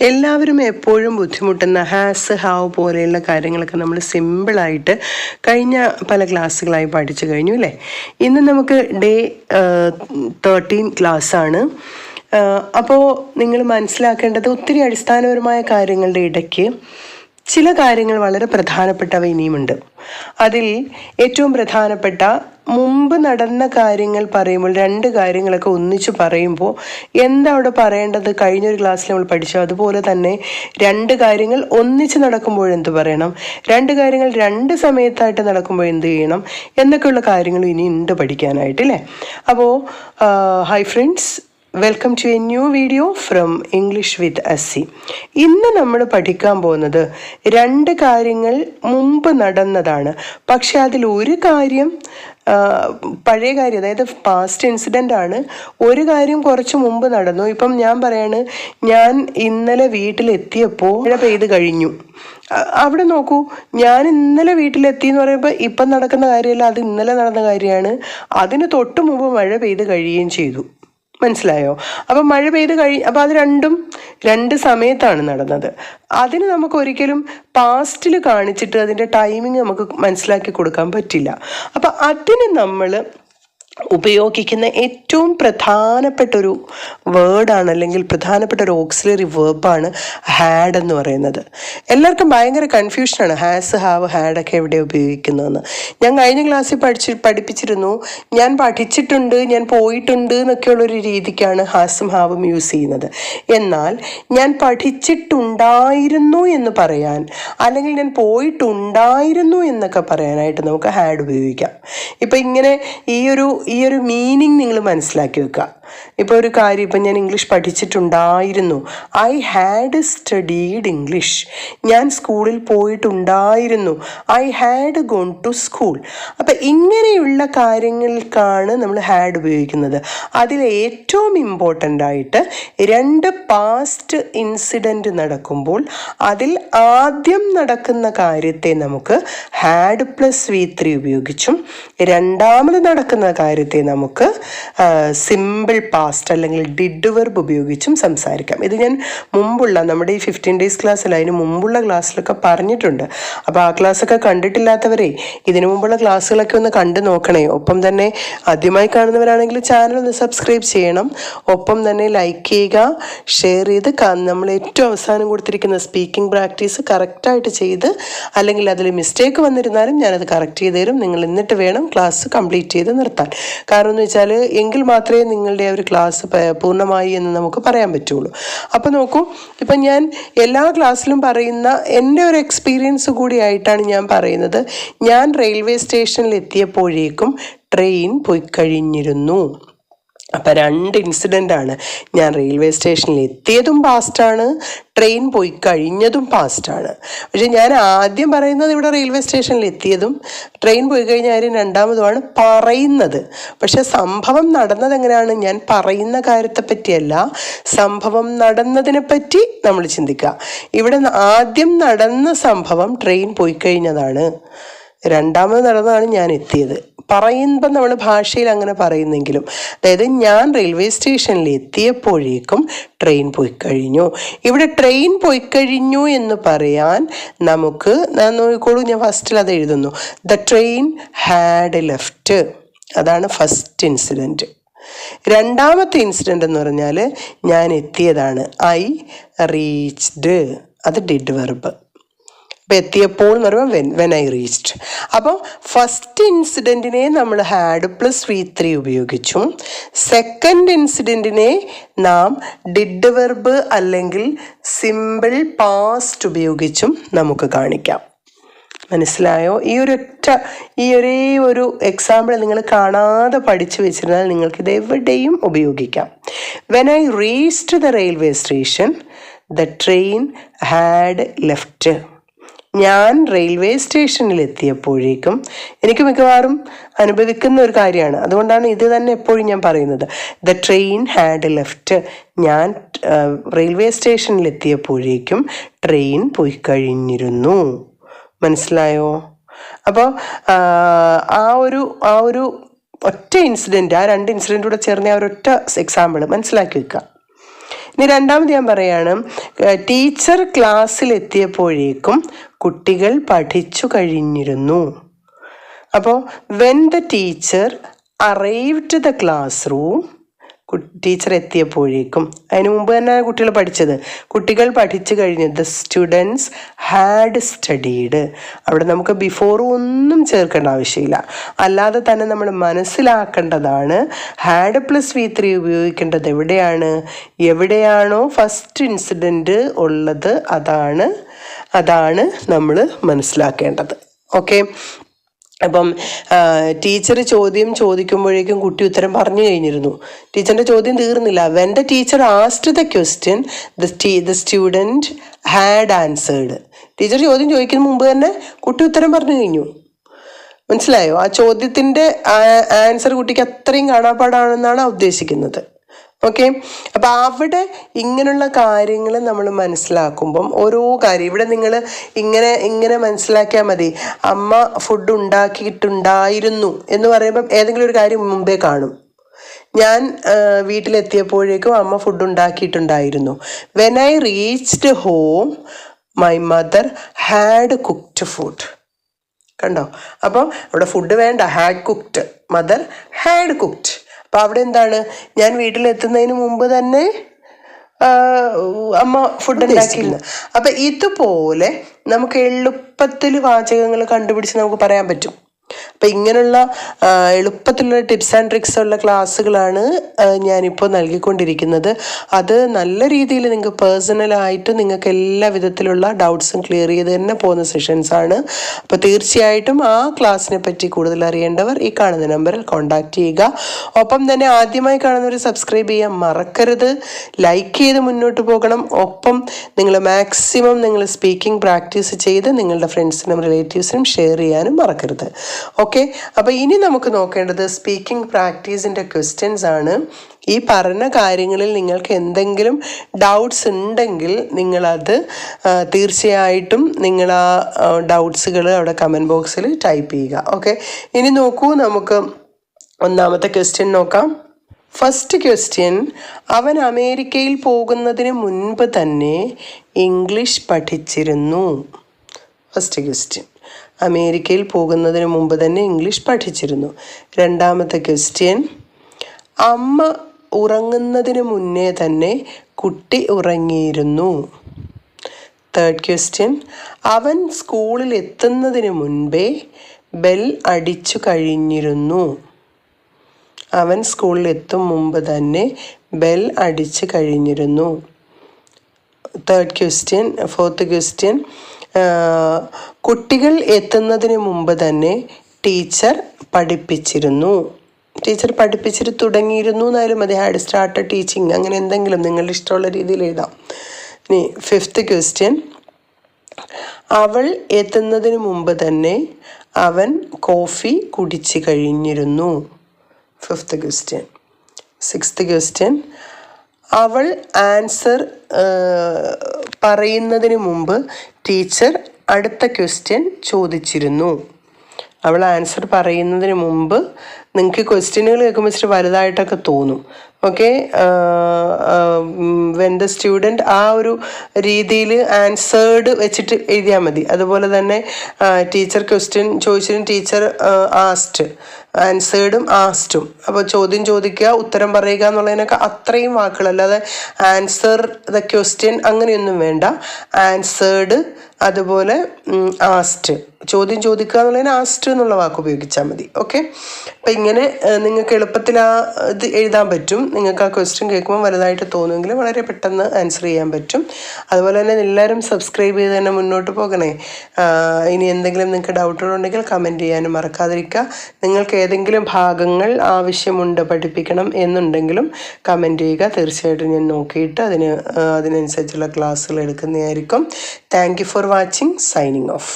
എല്ലാവരും എപ്പോഴും ബുദ്ധിമുട്ടുന്ന ഹാസ് ഹാവ് പോലെയുള്ള കാര്യങ്ങളൊക്കെ നമ്മൾ സിമ്പിളായിട്ട് കഴിഞ്ഞ പല ക്ലാസ്സുകളായി പഠിച്ചു കഴിഞ്ഞു അല്ലേ. ഇന്ന് നമുക്ക് ഡേ 13 ക്ലാസ്സാണ്. അപ്പോൾ നിങ്ങൾ മനസ്സിലാക്കേണ്ടത് ഒത്തിരി അടിസ്ഥാനപരമായ കാര്യങ്ങളുടെ ഇടയ്ക്ക് ചില കാര്യങ്ങൾ വളരെ പ്രധാനപ്പെട്ടവ ഇനിയുമുണ്ട്. അതിൽ ഏറ്റവും പ്രധാനപ്പെട്ട മുമ്പ് നടന്ന കാര്യങ്ങൾ പറയുമ്പോൾ രണ്ട് കാര്യങ്ങളൊക്കെ ഒന്നിച്ച് പറയുമ്പോൾ എന്താ അവിടെ പറയേണ്ടത്? കഴിഞ്ഞൊരു ക്ലാസ്സിൽ നമ്മൾ പഠിച്ചു അതുപോലെ തന്നെ രണ്ട് കാര്യങ്ങൾ ഒന്നിച്ച് നടക്കുമ്പോൾ എന്ത് പറയണം, രണ്ട് കാര്യങ്ങൾ രണ്ട് സമയത്തായിട്ട് നടക്കുമ്പോൾ എന്ത് ചെയ്യണം എന്നൊക്കെയുള്ള കാര്യങ്ങൾ ഇനി ഉണ്ട് പഠിക്കാനായിട്ട് അല്ലേ. അപ്പോൾ hi friends, welcome to a new video from English with Assi. ഇന്ന് നമ്മൾ പഠിക്കാൻ പോകുന്നത് രണ്ട് കാര്യങ്ങൾ മുമ്പ് നടന്നതാണ്. പക്ഷെ അതിൽ ഒരു കാര്യം പഴയ കാര്യം, അതായത് പാസ്റ്റ് ഇൻസിഡൻ്റ് ആണ്. ഒരു കാര്യം കുറച്ച് മുമ്പ് നടന്നു. ഇപ്പം ഞാൻ പറയാണ്, ഞാൻ ഇന്നലെ വീട്ടിലെത്തിയപ്പോൾ മഴ പെയ്ത് കഴിഞ്ഞു. അവിടെ നോക്കൂ, ഞാൻ ഇന്നലെ വീട്ടിലെത്തി എന്ന് പറയുമ്പോൾ ഇപ്പം നടക്കുന്ന കാര്യമല്ല, അത് ഇന്നലെ നടന്ന കാര്യമാണ്. അതിന് തൊട്ട് മുമ്പ് മഴ പെയ്ത് കഴിയുകയും ചെയ്തു. മനസ്സിലായോ? അപ്പം മഴ പെയ്ത് അപ്പം അത് രണ്ടും രണ്ട് സമയത്താണ് നടന്നത്. അതിന് നമുക്ക് ഒരിക്കലും പാസ്റ്റിൽ കാണിച്ചിട്ട് അതിൻ്റെ ടൈമിങ് നമുക്ക് മനസ്സിലാക്കി കൊടുക്കാൻ പറ്റില്ല. അപ്പം അതിന് നമ്മൾ ഉപയോഗിക്കുന്ന ഏറ്റവും പ്രധാനപ്പെട്ടൊരു വേർഡാണ്, അല്ലെങ്കിൽ പ്രധാനപ്പെട്ട ഒരു ഓക്സിലറി വേർബാണ് ഹാഡ് എന്ന് പറയുന്നത്. എല്ലാവർക്കും ഭയങ്കര കൺഫ്യൂഷനാണ് ഹാസ്, ഹാവ്, ഹാഡൊക്കെ എവിടെ ഉപയോഗിക്കുന്നതെന്ന്. ഞാൻ കഴിഞ്ഞ ക്ലാസ്സിൽ പഠിപ്പിച്ചിരുന്നു. ഞാൻ പഠിച്ചിട്ടുണ്ട്, ഞാൻ പോയിട്ടുണ്ട് എന്നൊക്കെയുള്ളൊരു രീതിക്കാണ് ഹാസും ഹാവും യൂസ് ചെയ്യുന്നത്. എന്നാൽ ഞാൻ പഠിച്ചിട്ടുണ്ടായിരുന്നു എന്ന് പറയാൻ, അല്ലെങ്കിൽ ഞാൻ പോയിട്ടുണ്ടായിരുന്നു എന്നൊക്കെ പറയാനായിട്ട് നമുക്ക് ഹാഡ് ഉപയോഗിക്കാം. ഇപ്പം ഇങ്ങനെ ഈ ഒരു മീനിങ് നിങ്ങൾ മനസ്സിലാക്കി വെക്കുക. ഇപ്പോൾ ഒരു കാര്യം, ഇപ്പം ഞാൻ ഇംഗ്ലീഷ് പഠിച്ചിട്ടുണ്ടായിരുന്നു, ഐ ഹാഡ് സ്റ്റഡീഡ് ഇംഗ്ലീഷ്. ഞാൻ സ്കൂളിൽ പോയിട്ടുണ്ടായിരുന്നു, I had gone to school. അപ്പം ഇങ്ങനെയുള്ള കാര്യങ്ങൾക്കാണ് നമ്മൾ ഹാഡ് ഉപയോഗിക്കുന്നത്. അതിൽ ഏറ്റവും ഇമ്പോർട്ടൻ്റ് ആയിട്ട് രണ്ട് പാസ്റ്റ് ഇൻസിഡൻറ്റ് നടക്കുമ്പോൾ അതിൽ ആദ്യം നടക്കുന്ന കാര്യത്തെ നമുക്ക് ഹാഡ് പ്ലസ് V3 ഉപയോഗിച്ചും രണ്ടാമത് നടക്കുന്ന കാര്യത്തെ നമുക്ക് സിമ്പിൾ പാസ്റ്റ് അല്ലെങ്കിൽ ഡിഡ് വെർബ് ഉപയോഗിച്ചും സംസാരിക്കാം. ഇത് ഞാൻ മുമ്പുള്ള നമ്മുടെ ഈ 15 ഡേയ്സ് ക്ലാസ്സിൽ, അതിന് മുമ്പുള്ള ക്ലാസ്സിലൊക്കെ പറഞ്ഞിട്ടുണ്ട്. അപ്പോൾ ആ ക്ലാസ്സൊക്കെ കണ്ടിട്ടില്ലാത്തവരെ ഇതിനു മുമ്പുള്ള ക്ലാസ്സുകളൊക്കെ ഒന്ന് കണ്ടു നോക്കണേ. ഒപ്പം തന്നെ ആദ്യമായി കാണുന്നവരാണെങ്കിൽ ചാനൽ ഒന്ന് സബ്സ്ക്രൈബ് ചെയ്യണം. ഒപ്പം തന്നെ ലൈക്ക് ചെയ്യുക, ഷെയർ ചെയ്ത് നമ്മൾ ഏറ്റവും അവസാനം കൊടുത്തിരിക്കുന്ന സ്പീക്കിംഗ് പ്രാക്ടീസ് കറക്റ്റായിട്ട് ചെയ്ത്, അല്ലെങ്കിൽ അതിൽ മിസ്റ്റേക്ക് വന്നിരുന്നാലും ഞാനത് കറക്റ്റ് ചെയ്ത് തരും. നിങ്ങൾ എന്നിട്ട് വേണം ക്ലാസ് കംപ്ലീറ്റ് ചെയ്ത് നിർത്താൻ. കാരണം എന്ന് വെച്ചാൽ എങ്കിൽ മാത്രമേ നിങ്ങളുടെ ഒരു ക്ലാസ് പൂർണ്ണമായി എന്ന് നമുക്ക് പറയാൻ പറ്റുള്ളൂ. അപ്പോൾ നോക്കൂ, ഇപ്പം ഞാൻ എല്ലാ ക്ലാസ്സിലും പറയുന്ന എൻ്റെ ഒരു എക്സ്പീരിയൻസ് കൂടി ആയിട്ടാണ് ഞാൻ പറയുന്നത്. ഞാൻ റെയിൽവേ സ്റ്റേഷനിൽ എത്തിയപ്പോഴേക്കും ട്രെയിൻ പോയി കഴിഞ്ഞിരുന്നു. അപ്പം രണ്ട് ഇൻസിഡൻ്റാണ്. ഞാൻ റെയിൽവേ സ്റ്റേഷനിൽ എത്തിയതും പാസ്റ്റാണ്, ട്രെയിൻ പോയി കഴിഞ്ഞതും പാസ്റ്റാണ്. പക്ഷെ ഞാൻ ആദ്യം പറയുന്നത് ഇവിടെ റെയിൽവേ സ്റ്റേഷനിൽ എത്തിയതും ട്രെയിൻ പോയി കഴിഞ്ഞ കാര്യം രണ്ടാമതുമാണ് പറയുന്നത്. പക്ഷെ സംഭവം നടന്നത് എങ്ങനെയാണ്? ഞാൻ പറയുന്ന കാര്യത്തെ പറ്റിയല്ല, സംഭവം നടന്നതിനെ പറ്റി നമ്മൾ ചിന്തിക്കുക. ഇവിടെ ആദ്യം നടന്ന സംഭവം ട്രെയിൻ പോയി കഴിഞ്ഞതാണ്, രണ്ടാമത് നടന്നതാണ് ഞാൻ എത്തിയത്. പറയുമ്പം നമ്മൾ ഭാഷയിൽ അങ്ങനെ പറയുന്നെങ്കിലും, അതായത് ഞാൻ റെയിൽവേ സ്റ്റേഷനിൽ എത്തിയപ്പോഴേക്കും ട്രെയിൻ പോയി കഴിഞ്ഞു. ഇവിടെ ട്രെയിൻ പോയി കഴിഞ്ഞു എന്ന് പറയാൻ നമുക്ക്, നോക്കിക്കോളൂ, ഞാൻ ഫസ്റ്റിൽ അത് എഴുതുന്നു, ദ ട്രെയിൻ ഹാഡ് ലെഫ്റ്റ്. അതാണ് ഫസ്റ്റ് ഇൻസിഡൻറ്റ്. രണ്ടാമത്തെ ഇൻസിഡൻ്റ് എന്ന് പറഞ്ഞാൽ ഞാൻ എത്തിയതാണ്, ഐ റീച്ച്ഡ്. അത് ഡിഡ് വെർബ്. അപ്പോൾ എത്തിയപ്പോൾ എന്ന് പറയുമ്പോൾ വെൻ ഐ റീച്ച്ഡ്. അപ്പോൾ ഫസ്റ്റ് ഇൻസിഡൻറ്റിനെ നമ്മൾ ഹാഡ് പ്ലസ് V3 ഉപയോഗിച്ചും സെക്കൻഡ് ഇൻസിഡൻറ്റിനെ നാം ഡിഡ് വെർബ് അല്ലെങ്കിൽ സിമ്പിൾ പാസ്റ്റ് ഉപയോഗിച്ചും നമുക്ക് കാണിക്കാം. മനസ്സിലായോ? ഈ ഒരേ ഒരു എക്സാമ്പിൾ നിങ്ങൾ കാണാതെ പഠിച്ചു വെച്ചിരുന്നാൽ നിങ്ങൾക്കിത് എവിടെയും ഉപയോഗിക്കാം. When I reached the railway station the train had left. ഞാൻ റെയിൽവേ സ്റ്റേഷനിൽ എത്തിയപ്പോഴേക്കും, എനിക്ക് മിക്കവാറും അനുഭവിക്കുന്ന ഒരു കാര്യമാണ്, അതുകൊണ്ടാണ് ഇത് തന്നെ എപ്പോഴും ഞാൻ പറയുന്നത്, ദ ട്രെയിൻ ഹാഡ് ലെഫ്റ്റ്. ഞാൻ റെയിൽവേ സ്റ്റേഷനിൽ എത്തിയപ്പോഴേക്കും ട്രെയിൻ പോയി കഴിഞ്ഞിരുന്നു. മനസ്സിലായോ? അപ്പോൾ ആ ഒരു ഒറ്റ ഇൻസിഡൻറ്റ്, ആ രണ്ട് ഇൻസിഡൻറ്റ് കൂടെ ചേർന്ന ആ ഒരൊറ്റ എക്സാമ്പിൾ മനസ്സിലാക്കി വെക്കുക. ഇനി രണ്ടാമത് ഞാൻ പറയാണ്, ടീച്ചർ ക്ലാസ്സിലെത്തിയപ്പോഴേക്കും കുട്ടികൾ പഠിച്ചു കഴിഞ്ഞിരുന്നു. അപ്പോൾ when the teacher arrived the class room, teacher എത്തിയപ്പോഴേക്കും, അതിന് മുമ്പ് തന്നെ കുട്ടികൾ പഠിച്ചത്, കുട്ടികൾ പഠിച്ചു കഴിഞ്ഞു. The students had studied. അവിടെ നമുക്ക് ബിഫോറും ഒന്നും ചേർക്കേണ്ട ആവശ്യമില്ല, അല്ലാതെ തന്നെ നമ്മൾ മനസ്സിലാക്കേണ്ടതാണ്. ഹാഡ് പ്ലസ് V3 ഉപയോഗിക്കേണ്ടത് എവിടെയാണോ ഫസ്റ്റ് ഇൻസിഡൻറ്റ് ഉള്ളത് അതാണ് നമ്മൾ മനസ്സിലാക്കേണ്ടത്. ഓക്കെ. അപ്പം ടീച്ചർ ചോദ്യം ചോദിക്കുമ്പോഴേക്കും കുട്ടി ഉത്തരം പറഞ്ഞു കഴിഞ്ഞിരുന്നു. ടീച്ചറിൻ്റെ ചോദ്യം തീർന്നില്ല. When the teacher asked the question the student had answered. Teacher ചോദ്യം ചോദിക്കുന്ന മുമ്പ് തന്നെ കുട്ടി ഉത്തരം പറഞ്ഞു കഴിഞ്ഞു. മനസ്സിലായോ? ആ ചോദ്യത്തിൻ്റെ ആൻസർ കുട്ടിക്ക് അത്രയും കാണാപ്പാടാണെന്നാണ് ഉദ്ദേശിക്കുന്നത്. ഓക്കെ. അപ്പം അവിടെ ഇങ്ങനെയുള്ള കാര്യങ്ങൾ നമ്മൾ മനസ്സിലാക്കുമ്പം ഓരോ കാര്യം ഇവിടെ നിങ്ങൾ ഇങ്ങനെ മനസ്സിലാക്കിയാൽ മതി. അമ്മ ഫുഡ് ഉണ്ടാക്കിയിട്ടുണ്ടായിരുന്നു എന്ന് പറയുമ്പം ഏതെങ്കിലും ഒരു കാര്യം മുമ്പേ കാണും. ഞാൻ വീട്ടിലെത്തിയപ്പോഴേക്കും അമ്മ ഫുഡ് ഉണ്ടാക്കിയിട്ടുണ്ടായിരുന്നു. When I reached home my mother had cooked food. കണ്ടോ? അപ്പോൾ അവിടെ ഫുഡ് വേണ്ട, had cooked, mother had cooked. അപ്പം അവിടെ എന്താണ്, ഞാൻ വീട്ടിലെത്തുന്നതിന് മുമ്പ് തന്നെ അമ്മ ഫുഡ് ഉണ്ടാക്കിയിരുന്നു. അപ്പം ഇതുപോലെ നമുക്ക് എളുപ്പത്തിൽ വാചകങ്ങൾ കണ്ടുപിടിച്ച് നമുക്ക് പറയാൻ പറ്റും. അപ്പം ഇങ്ങനെയുള്ള എളുപ്പത്തിലുള്ള ടിപ്സ് ആൻഡ് ട്രിക്സ് ഉള്ള ക്ലാസ്സുകളാണ് ഞാനിപ്പോൾ നൽകിക്കൊണ്ടിരിക്കുന്നത്. അത് നല്ല രീതിയിൽ നിങ്ങൾക്ക് പേഴ്സണലായിട്ട് നിങ്ങൾക്ക് എല്ലാ വിധത്തിലുള്ള ഡൗട്ട്സും ക്ലിയർ ചെയ്ത് തന്നെ പോകുന്ന സെഷൻസാണ്. അപ്പോൾ തീർച്ചയായിട്ടും ആ ക്ലാസ്സിനെ പറ്റി കൂടുതൽ അറിയേണ്ടവർ ഈ കാണുന്ന നമ്പറിൽ കോൺടാക്റ്റ് ചെയ്യുക. ഒപ്പം തന്നെ ആദ്യമായി കാണുന്നവർ സബ്സ്ക്രൈബ് ചെയ്യാൻ മറക്കരുത്, ലൈക്ക് ചെയ്ത് മുന്നോട്ട് പോകണം. ഒപ്പം നിങ്ങൾ മാക്സിമം നിങ്ങൾ സ്പീക്കിംഗ് പ്രാക്ടീസ് ചെയ്ത് നിങ്ങളുടെ ഫ്രണ്ട്സിനും റിലേറ്റീവ്സിനും ഷെയർ ചെയ്യാനും മറക്കരുത്. ഓക്കെ. അപ്പോൾ ഇനി നമുക്ക് നോക്കേണ്ടത് സ്പീക്കിംഗ് പ്രാക്ടീസിൻ്റെ ക്വസ്റ്റ്യൻസ് ആണ്. ഈ പറഞ്ഞ കാര്യങ്ങളിൽ നിങ്ങൾക്ക് എന്തെങ്കിലും ഡൗട്ട്സ് ഉണ്ടെങ്കിൽ നിങ്ങളത് തീർച്ചയായിട്ടും നിങ്ങൾ ആ ഡൗട്ട്സുകൾ അവിടെ കമൻറ്റ് ബോക്സിൽ ടൈപ്പ് ചെയ്യുക. ഓക്കെ. ഇനി നോക്കൂ, നമുക്ക് ഒന്നാമത്തെ ക്വസ്റ്റ്യൻ നോക്കാം. ഫസ്റ്റ് ക്വസ്റ്റ്യൻ, അവൻ അമേരിക്കയിൽ പോകുന്നതിന് മുൻപ് തന്നെ ഇംഗ്ലീഷ് പഠിച്ചിരുന്നു. ഫസ്റ്റ് ക്വസ്റ്റ്യൻ, അമേരിക്കയിൽ പോകുന്നതിന് മുമ്പ് തന്നെ ഇംഗ്ലീഷ് പഠിച്ചിരുന്നു. രണ്ടാമത്തെ ക്വസ്റ്റ്യൻ, അമ്മ ഉറങ്ങുന്നതിന് മുന്നേ തന്നെ കുട്ടി ഉറങ്ങിയിരുന്നു. തേർഡ് ക്വസ്റ്റ്യൻ, അവൻ സ്കൂളിൽ എത്തുന്നതിന് മുൻപേ ബെൽ അടിച്ചു കഴിഞ്ഞിരുന്നു. അവൻ സ്കൂളിൽ എത്തും മുമ്പ് തന്നെ ബെൽ അടിച്ചു കഴിഞ്ഞിരുന്നു. Third question. ഫോർത്ത് ക്വസ്റ്റ്യൻ, കുട്ടികൾ എത്തുന്നതിന് മുമ്പ് തന്നെ ടീച്ചർ പഠിപ്പിച്ചിരുന്നു. ടീച്ചർ പഠിപ്പിച്ചിട്ട് തുടങ്ങിയിരുന്നു എന്നായാലും മതി, ഹാഡ് സ്റ്റാർട്ടഡ് ടീച്ചിങ്, അങ്ങനെ എന്തെങ്കിലും നിങ്ങളുടെ ഇഷ്ടമുള്ള രീതിയിൽ എഴുതാം. ഇനി ഫിഫ്ത്ത് ക്വസ്റ്റ്യൻ, അവൾ എത്തുന്നതിന് മുമ്പ് തന്നെ അവൻ കോഫി കുടിച്ചു കഴിഞ്ഞിരുന്നു. Fifth question. സിക്സ്ത് ക്വസ്റ്റ്യൻ, അവൾ ആൻസർ പറയുന്നതിന് മുമ്പ് ടീച്ചർ അടുത്ത ക്വസ്റ്റ്യൻ ചോദിച്ചിരുന്നു. അവൾ ആൻസർ പറയുന്നതിന് മുമ്പ് നിങ്ങൾക്ക് ക്വസ്റ്റ്യനുകൾ കേൾക്കുമ്പോൾ ഇച്ചിരി വലുതായിട്ടൊക്കെ തോന്നും. ഓക്കെ. വെൻ ദ സ്റ്റുഡൻറ്റ് ആ ഒരു രീതിയിൽ ആൻസേർഡ് വെച്ചിട്ട് എഴുതിയാൽ മതി. അതുപോലെ തന്നെ ടീച്ചർ ക്വസ്റ്റ്യൻ ചോദിച്ചിട്ടും ടീച്ചർ ആസ്റ്റ്, ആൻസേർഡും ആസ്റ്റും. അപ്പോൾ ചോദ്യം ചോദിക്കുക, ഉത്തരം പറയുക എന്നുള്ളതിനൊക്കെ അത്രയും വാക്കുകൾ, അല്ലാതെ ആൻസർ ദ ക്വസ്റ്റ്യൻ അങ്ങനെയൊന്നും വേണ്ട. ആൻസേർഡ്, അതുപോലെ ആസ്റ്റ്, ചോദ്യം ചോദിക്കുക എന്നുള്ളതിന് ആസ്റ്റ് എന്നുള്ള വാക്ക് ഉപയോഗിച്ചാൽ മതി. ഓക്കെ. അപ്പം ഇങ്ങനെ നിങ്ങൾക്ക് എളുപ്പത്തിൽ ആ ഇത് എഴുതാൻ പറ്റും. നിങ്ങൾക്ക് ആ ക്വസ്റ്റ്യൻ കേൾക്കുമ്പോൾ വലുതായിട്ട് തോന്നുമെങ്കിലും വളരെ പെട്ടെന്ന് ആൻസർ ചെയ്യാൻ പറ്റും. അതുപോലെ തന്നെ എല്ലാവരും സബ്സ്ക്രൈബ് ചെയ്ത് തന്നെ മുന്നോട്ട് പോകണേ. ഇനി എന്തെങ്കിലും നിങ്ങൾക്ക് ഡൗട്ടുകളുണ്ടെങ്കിൽ കമൻറ്റ് ചെയ്യാനും മറക്കാതിരിക്കുക. നിങ്ങൾക്ക് ഏതെങ്കിലും ഭാഗങ്ങൾ ആവശ്യമുണ്ട് പഠിപ്പിക്കണം എന്നുണ്ടെങ്കിലും കമൻറ്റ് ചെയ്യുക. തീർച്ചയായിട്ടും ഞാൻ നോക്കിയിട്ട് അതിനനുസരിച്ചുള്ള ക്ലാസ്സുകൾ എടുക്കുന്നതായിരിക്കും. Thank you for watching. Signing off.